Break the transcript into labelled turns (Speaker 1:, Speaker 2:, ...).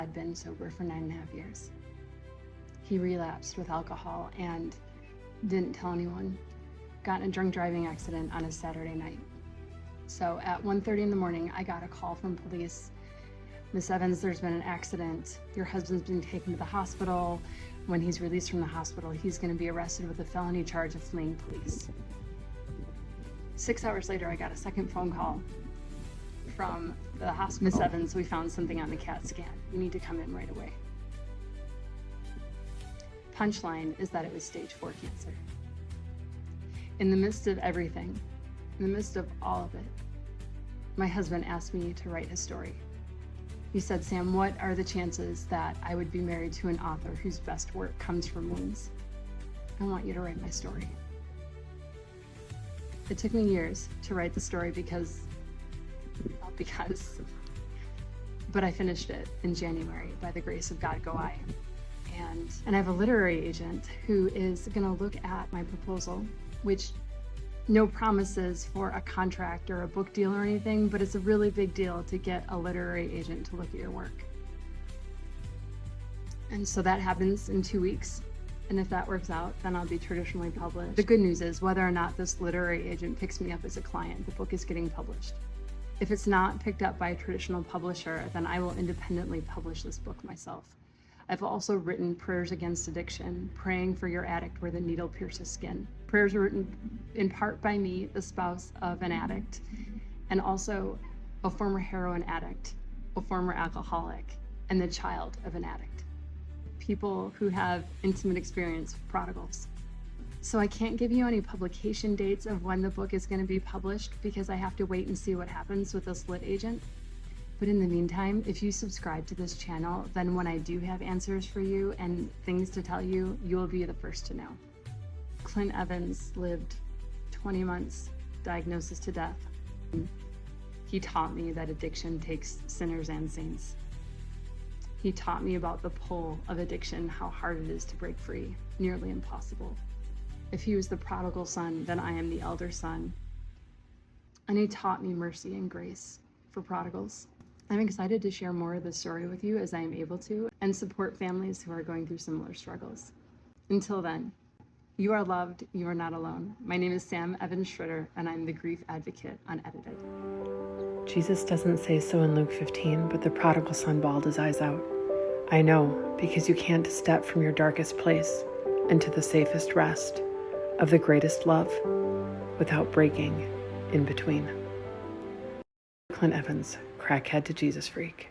Speaker 1: I'd been sober for 9.5 years. He relapsed with alcohol and didn't tell anyone. Got in a drunk driving accident on a Saturday night. So at 1:30 in the morning, I got a call from police. Miss Evans, there's been an accident. Your husband's been taken to the hospital. When he's released from the hospital, he's going to be arrested with a felony charge of fleeing police. 6 hours later, I got a second phone call from the hospital. Miss Evans, we found something on the CAT scan. You need to come in right away. Punchline is that it was stage 4 cancer. In the midst of everything, in the midst of all of it, my husband asked me to write his story. He said, Sam, what are the chances that I would be married to an author whose best work comes from wounds? I want you to write my story. It took me years to write the story but I finished it in January by the grace of God go I. And I have a literary agent who is gonna look at my proposal, which no promises for a contract or a book deal or anything, but it's a really big deal to get a literary agent to look at your work. And so that happens in 2 weeks. And if that works out, then I'll be traditionally published. The good news is whether or not this literary agent picks me up as a client, the book is getting published. If it's not picked up by a traditional publisher, then I will independently publish this book myself. I've also written Prayers Against Addiction, Praying for Your Addict Where the Needle Pierces Skin. Prayers were written in part by me, the spouse of an addict, and also a former heroin addict, a former alcoholic, and the child of an addict. People who have intimate experience with prodigals. So I can't give you any publication dates of when the book is going to be published because I have to wait and see what happens with this lit agent. But in the meantime, if you subscribe to this channel, then when I do have answers for you and things to tell you, you will be the first to know. Clint Evans lived 20 months, diagnosis to death. He taught me that addiction takes sinners and saints. He taught me about the pull of addiction, how hard it is to break free, nearly impossible. If he was the prodigal son, then I am the elder son. And he taught me mercy and grace for prodigals. I'm excited to share more of this story with you as I am able to and support families who are going through similar struggles. Until then, you are loved, you are not alone. My name is Sam Evans Schroeder, and I'm the grief advocate unedited.
Speaker 2: Jesus doesn't say so in Luke 15, but the prodigal son bawled his eyes out. I know, because you can't step from your darkest place into the safest rest of the greatest love without breaking in between. Clint Evans, Crackhead to Jesus Freak.